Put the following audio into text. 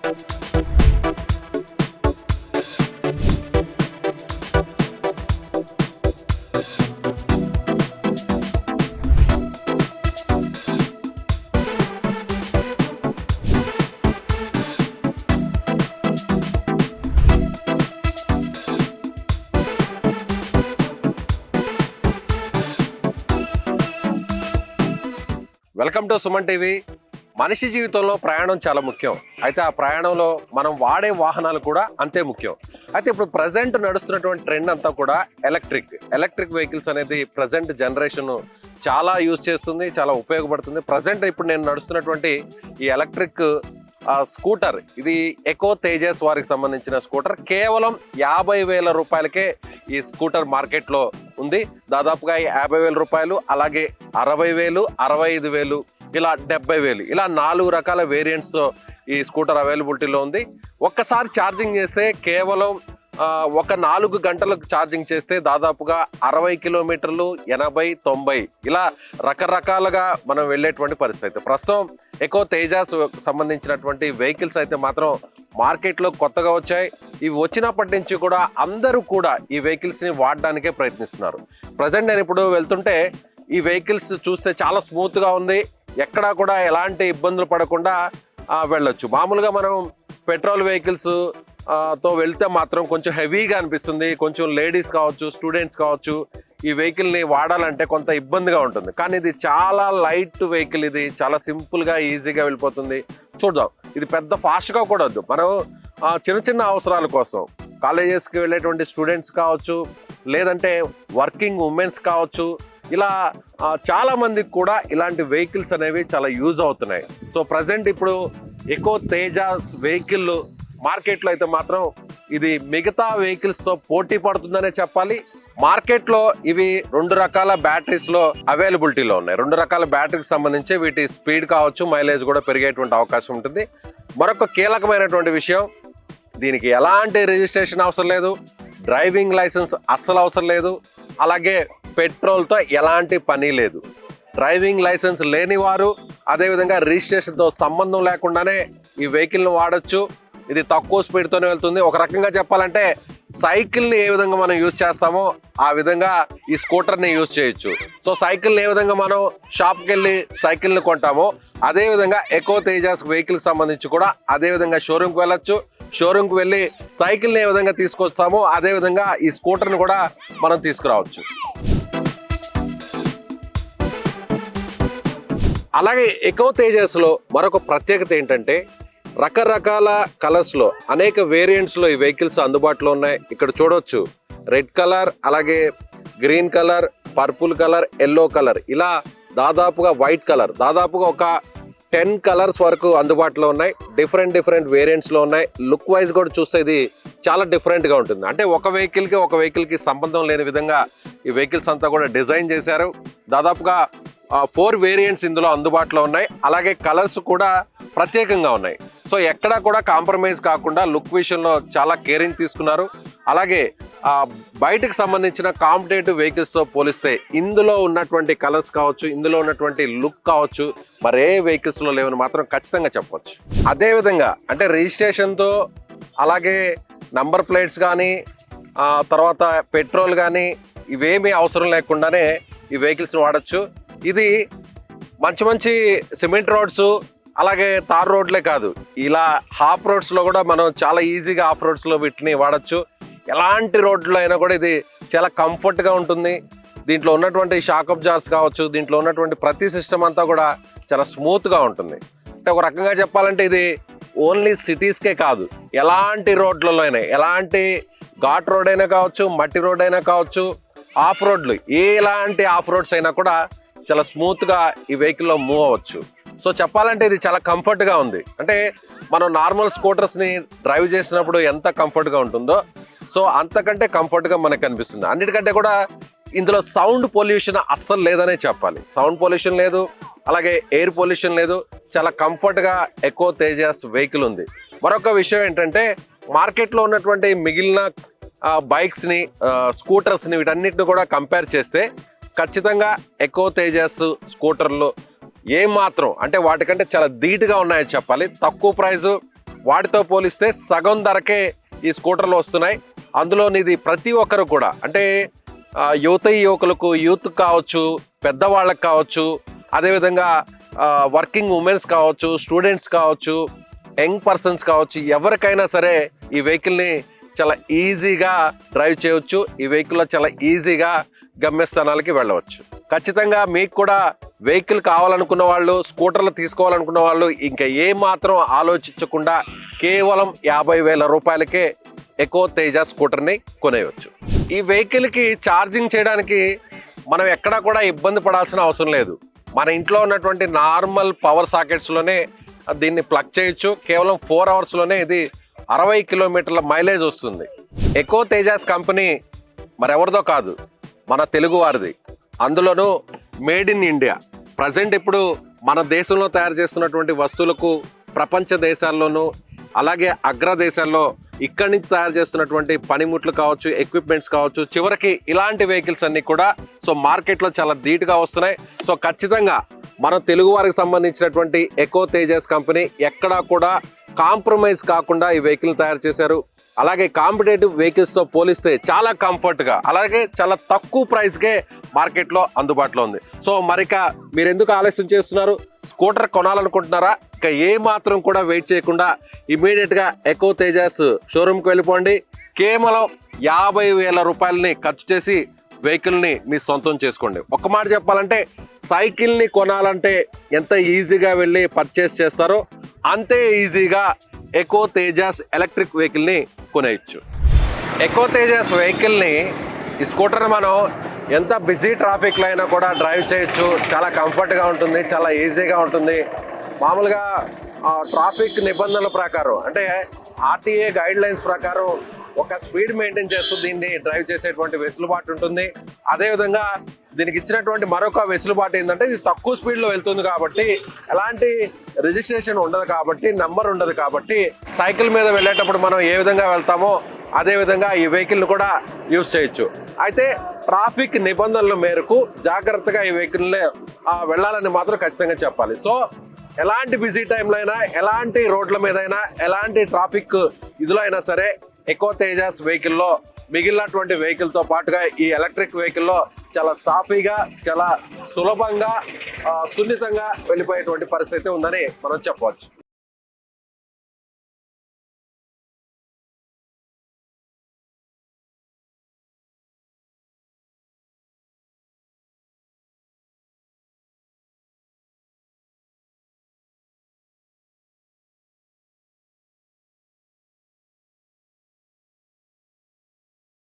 Welcome to Suman TV. మనిషి జీవితంలో ప్రయాణం చాలా ముఖ్యం. అయితే ఆ ప్రయాణంలో మనం వాడే వాహనాలు కూడా అంతే ముఖ్యం. అయితే ఇప్పుడు ప్రజెంట్ నడుస్తున్నటువంటి ట్రెండ్ అంతా కూడా ఎలక్ట్రిక్ వెహికల్స్ అనేది ప్రజెంట్ జనరేషన్ చాలా యూజ్ చేస్తుంది, చాలా ఉపయోగపడుతుంది. ప్రజెంట్ ఇప్పుడు నేను నడుస్తున్నటువంటి ఈ ఎలక్ట్రిక్ స్కూటర్, ఇది ఎకో తేజస్ వారికి సంబంధించిన స్కూటర్. కేవలం 50,000 రూపాయలకే ఈ స్కూటర్ మార్కెట్లో ఉంది. దాదాపుగా 50,000 రూపాయలు, అలాగే 60,000, 65,000, ఇలా 70,000, ఇలా 4 రకాల వేరియంట్స్తో ఈ స్కూటర్ అవైలబిలిటీలో ఉంది. ఒక్కసారి ఛార్జింగ్ చేస్తే కేవలం ఒక 4 గంటలకు ఛార్జింగ్ చేస్తే దాదాపుగా 60 కిలోమీటర్లు, 80, 90 ఇలా రకరకాలుగా మనం వెళ్ళేటువంటి పరిస్థితి. ప్రస్తుతం ఎకో తేజాస్ సంబంధించినటువంటి వెహికల్స్ అయితే మాత్రం మార్కెట్లో కొత్తగా వచ్చాయి. ఇవి వచ్చినప్పటి నుంచి కూడా అందరూ కూడా ఈ వెహికల్స్ని వాడడానికే ప్రయత్నిస్తున్నారు. ప్రజెంట్ నేను ఇప్పుడు వెళ్తుంటే ఈ వెహికల్స్ చూస్తే చాలా స్మూత్గా ఉంది. ఎక్కడా కూడా ఎలాంటి ఇబ్బందులు పడకుండా వెళ్ళొచ్చు. మామూలుగా మనం పెట్రోల్ వెహికల్స్ తో వెళ్తే మాత్రం కొంచెం హెవీగా అనిపిస్తుంది. కొంచెం లేడీస్ కావచ్చు, స్టూడెంట్స్ కావచ్చు, ఈ వెహికల్ని వాడాలంటే కొంత ఇబ్బందిగా ఉంటుంది. కానీ ఇది చాలా లైట్ వెహికల్, ఇది చాలా సింపుల్గా ఈజీగా వెళ్ళిపోతుంది. చూద్దాం, ఇది పెద్ద ఫాస్ట్గా కూడా వద్దు. మనం చిన్న చిన్న అవసరాల కోసం కాలేజెస్కి వెళ్ళేటువంటి స్టూడెంట్స్ కావచ్చు, లేదంటే వర్కింగ్ ఉమెన్స్ కావచ్చు, ఇలా చాలా మందికి కూడా ఇలాంటి వెహికల్స్ అనేవి చాలా యూజ్ అవుతున్నాయి. సో ప్రజెంట్ ఇప్పుడు ఎకో తేజాస్ వెహికల్ మార్కెట్లో అయితే మాత్రం ఇది మిగతా వెహికల్స్తో పోటీ పడుతుందనే చెప్పాలి. మార్కెట్లో ఇవి 2 రకాల బ్యాటరీస్లో అవైలబిలిటీలో ఉన్నాయి. 2 రకాల బ్యాటరీకి సంబంధించి వీటి స్పీడ్ కావచ్చు, మైలేజ్ కూడా పెరిగేటువంటి అవకాశం ఉంటుంది. మరొక కీలకమైనటువంటి విషయం, దీనికి ఎలాంటి రిజిస్ట్రేషన్ అవసరం లేదు, డ్రైవింగ్ లైసెన్స్ అస్సలు అవసరం లేదు, అలాగే పెట్రోల్తో ఎలాంటి పని లేదు. డ్రైవింగ్ లైసెన్స్ లేని వారు, అదేవిధంగా రిజిస్ట్రేషన్తో సంబంధం లేకుండానే ఈ వెహికల్ని వాడచ్చు. ఇది తక్కువ స్పీడ్తోనే వెళ్తుంది. ఒక రకంగా చెప్పాలంటే సైకిల్ని ఏ విధంగా మనం యూజ్ చేస్తామో ఆ విధంగా ఈ స్కూటర్ని యూజ్ చేయొచ్చు. సో సైకిల్ని ఏ విధంగా మనం షాప్కి వెళ్ళి సైకిల్ని కొంటామో అదేవిధంగా ఎకో తేజాస్ వెహికల్కి సంబంధించి కూడా అదేవిధంగా షోరూమ్కి వెళ్ళొచ్చు. షోరూమ్కి వెళ్ళి సైకిల్ని ఏ విధంగా తీసుకొస్తామో అదేవిధంగా ఈ స్కూటర్ని కూడా మనం తీసుకురావచ్చు. అలాగే ఎకో తేజస్లో మరొక ప్రత్యేకత ఏంటంటే రకరకాల కలర్స్లో అనేక వేరియంట్స్లో ఈ వెహికల్స్ అందుబాటులో ఉన్నాయి. ఇక్కడ చూడవచ్చు, రెడ్ కలర్, అలాగే green colour, purple colour, yellow colour, ఇలా దాదాపుగా వైట్ కలర్, దాదాపుగా ఒక 10 కలర్స్ వరకు అందుబాటులో ఉన్నాయి. డిఫరెంట్ వేరియంట్స్లో ఉన్నాయి. లుక్ వైజ్ కూడా చూస్తే ఇది చాలా డిఫరెంట్గా ఉంటుంది. అంటే ఒక వెహికల్కి సంబంధం లేని విధంగా ఈ వెహికల్స్ అంతా కూడా డిజైన్ చేశారు. దాదాపుగా 4 వేరియంట్స్ ఇందులో అందుబాటులో ఉన్నాయి. అలాగే కలర్స్ కూడా ప్రత్యేకంగా ఉన్నాయి. సో ఎక్కడా కూడా కాంప్రమైజ్ కాకుండా లుక్ విషయంలో చాలా కేరింగ్ తీసుకున్నారు. అలాగే బయటకు సంబంధించిన కాంపిటేటివ్ వెహికల్స్తో పోలిస్తే ఇందులో ఉన్నటువంటి కలర్స్ కావచ్చు, ఇందులో ఉన్నటువంటి లుక్ కావచ్చు, మరే వెహికల్స్లో లేవని మాత్రం ఖచ్చితంగా చెప్పవచ్చు. అదేవిధంగా అంటే రిజిస్ట్రేషన్తో, అలాగే నంబర్ ప్లేట్స్ కానీ, తర్వాత పెట్రోల్ కానీ ఇవేమీ అవసరం లేకుండానే ఈ వెహికల్స్ని వాడచ్చు. ఇది మంచి సిమెంట్ రోడ్స్, అలాగే తార్ రోడ్లే కాదు, ఇలా హాఫ్ రోడ్స్లో కూడా మనం చాలా ఈజీగా హాఫ్ రోడ్స్లో వీటిని వాడచ్చు. ఎలాంటి రోడ్లో అయినా కూడా ఇది చాలా కంఫర్ట్గా ఉంటుంది. దీంట్లో ఉన్నటువంటి షాక్ అబ్జార్స్ కావచ్చు, దీంట్లో ఉన్నటువంటి ప్రతి సిస్టమ్ అంతా కూడా చాలా స్మూత్గా ఉంటుంది. అంటే ఒక రకంగా చెప్పాలంటే ఇది ఓన్లీ సిటీస్కే కాదు, ఎలాంటి రోడ్లలో అయినా, ఎలాంటి ఘాట్ రోడ్ అయినా కావచ్చు, మట్టి రోడ్ అయినా కావచ్చు, ఆఫ్ రోడ్లు, ఎలాంటి ఆఫ్ రోడ్స్ అయినా కూడా చాలా స్మూత్గా ఈ వెహికల్లో మూవ్ అవ్వచ్చు. సో చెప్పాలంటే ఇది చాలా కంఫర్ట్గా ఉంది. అంటే మనం నార్మల్ స్కూటర్స్ని డ్రైవ్ చేసినప్పుడు ఎంత కంఫర్ట్గా ఉంటుందో సో అంతకంటే కంఫర్ట్గా మనకు అనిపిస్తుంది. అన్నిటికంటే కూడా ఇందులో సౌండ్ పొల్యూషన్ అస్సలు లేదనే చెప్పాలి. సౌండ్ పొల్యూషన్ లేదు, అలాగే ఎయిర్ పొల్యూషన్ లేదు. చాలా కంఫర్ట్గా ఎకో తేజాస్ వెహికల్ ఉంది. మరొక విషయం ఏంటంటే మార్కెట్లో ఉన్నటువంటి మిగిలిన బైక్స్ని, స్కూటర్స్ని, వీటన్నిటిని కూడా కంపేర్ చేస్తే ఖచ్చితంగా ఎకో తేజాస్ స్కూటర్లు ఏమాత్రం అంటే వాటికంటే చాలా ధీటుగా ఉన్నాయని చెప్పాలి. తక్కువ ప్రైజు, వాటితో పోలిస్తే సగం ధరకే ఈ స్కూటర్లు వస్తున్నాయి. అందులోనిది ప్రతి ఒక్కరు కూడా అంటే యువకులకు యూత్ కావచ్చు, పెద్దవాళ్ళకి కావచ్చు, అదేవిధంగా వర్కింగ్ ఉమెన్స్ కావచ్చు, స్టూడెంట్స్ కావచ్చు, యంగ్ పర్సన్స్ కావచ్చు, ఎవరికైనా సరే ఈ వెహికల్ని చాలా ఈజీగా డ్రైవ్ చేయవచ్చు. ఈ వెహికల్లో చాలా ఈజీగా గమ్యస్థానాలకి వెళ్ళవచ్చు. ఖచ్చితంగా మీకు కూడా వెహికల్ కావాలనుకున్న వాళ్ళు, స్కూటర్లు తీసుకోవాలనుకున్న వాళ్ళు ఇంకా ఏ మాత్రం ఆలోచించకుండా కేవలం 50,000 రూపాయలకే ఎకో తేజ స్కూటర్ని కొనేయవచ్చు. ఈ వెహికల్కి ఛార్జింగ్ చేయడానికి మనం ఎక్కడా కూడా ఇబ్బంది పడాల్సిన అవసరం లేదు. మన ఇంట్లో ఉన్నటువంటి నార్మల్ పవర్ సాకెట్స్లోనే దీన్ని ప్లగ్ చేయొచ్చు. కేవలం 4 అవర్స్లోనే ఇది 60 కిలోమీటర్ల మైలేజ్ వస్తుంది. ఎకో తేజాస్ కంపెనీ మరెవరిదో కాదు, మన తెలుగు వారిది. అందులోనూ మేడ్ ఇన్ ఇండియా. ప్రజెంట్ ఇప్పుడు మన దేశంలో తయారు చేస్తున్నటువంటి వస్తువులకు ప్రపంచ దేశాల్లోనూ అలాగే అగ్ర దేశాల్లో ఇక్కడి నుంచి తయారు చేస్తున్నటువంటి పనిముట్లు కావచ్చు, ఎక్విప్మెంట్స్ కావచ్చు, చివరికి ఇలాంటి వెహికల్స్ అన్ని కూడా మార్కెట్లో చాలా ధీటుగా వస్తున్నాయి. ఖచ్చితంగా మన తెలుగు వారికి సంబంధించినటువంటి ఎకో తేజాస్ కంపెనీ ఎక్కడా కూడా కాంప్రమైజ్ కాకుండా ఈ వెహికల్ తయారు చేశారు. అలాగే కాంపిటేటివ్ వెహికల్స్తో పోలిస్తే చాలా కంఫర్ట్గా, అలాగే చాలా తక్కువ ప్రైస్కే మార్కెట్లో అందుబాటులో ఉంది. మరిక మీరు ఎందుకు ఆలస్యం చేస్తున్నారు? స్కూటర్ కొనాలనుకుంటున్నారా? ఇక ఏ మాత్రం కూడా వెయిట్ చేయకుండా ఇమీడియట్గా ఎకో తేజాస్ షోరూమ్కి వెళ్ళిపోండి. కేవలం 50,000 రూపాయలని ఖర్చు చేసి వెహికల్ని మీ సొంతం చేసుకోండి. ఒక్క మాట చెప్పాలంటే సైకిల్ని కొనాలంటే ఎంత ఈజీగా వెళ్ళి పర్చేస్ చేస్తారో అంతే ఈజీగా ఎకో తేజాస్ ఎలక్ట్రిక్ వెహికల్ని కొనేయచ్చు. ఎకో తేజాస్ వెహికల్ని, ఈ స్కూటర్ని మనం ఎంత బిజీ ట్రాఫిక్లో అయినా కూడా డ్రైవ్ చేయొచ్చు. చాలా కంఫర్ట్గా ఉంటుంది, చాలా ఈజీగా ఉంటుంది. మామూలుగా ట్రాఫిక్ నిబంధనల ప్రకారం అంటే ఆర్టీఏ గైడ్ లైన్స్ ప్రకారం ఒక స్పీడ్ మెయింటైన్ చేస్తూ దీన్ని డ్రైవ్ చేసేటువంటి వెసులుబాటు ఉంటుంది. అదేవిధంగా దీనికి ఇచ్చినటువంటి మరొక వెసులుబాటు ఏంటంటే ఇది తక్కువ స్పీడ్లో వెళ్తుంది కాబట్టి ఎలాంటి రిజిస్ట్రేషన్ ఉండదు, కాబట్టి నంబర్ ఉండదు. కాబట్టి సైకిల్ మీద వెళ్ళేటప్పుడు మనం ఏ విధంగా వెళ్తామో అదే విధంగా ఈ వెహికల్ని కూడా యూజ్ చేయొచ్చు. అయితే ట్రాఫిక్ నిబంధనల మేరకు జాగ్రత్తగా ఈ వెహికల్ని వెళ్ళాలని మాత్రం ఖచ్చితంగా చెప్పాలి. ఎలాంటి బిజీ టైంలో అయినా, ఎలాంటి రోడ్ల మీద అయినా, ఎలాంటి ట్రాఫిక్ ఇదిలో అయినా సరే ఎకో తేజాస్ వెహికల్లో మిగిలినటువంటి వెహికల్తో పాటుగా ఈ ఎలక్ట్రిక్ వెహికల్లో చాలా సాఫీగా, చాలా సులభంగా, సున్నితంగా వెళ్ళిపోయేటువంటి పరిస్థితి ఉందని మనం చెప్పవచ్చు.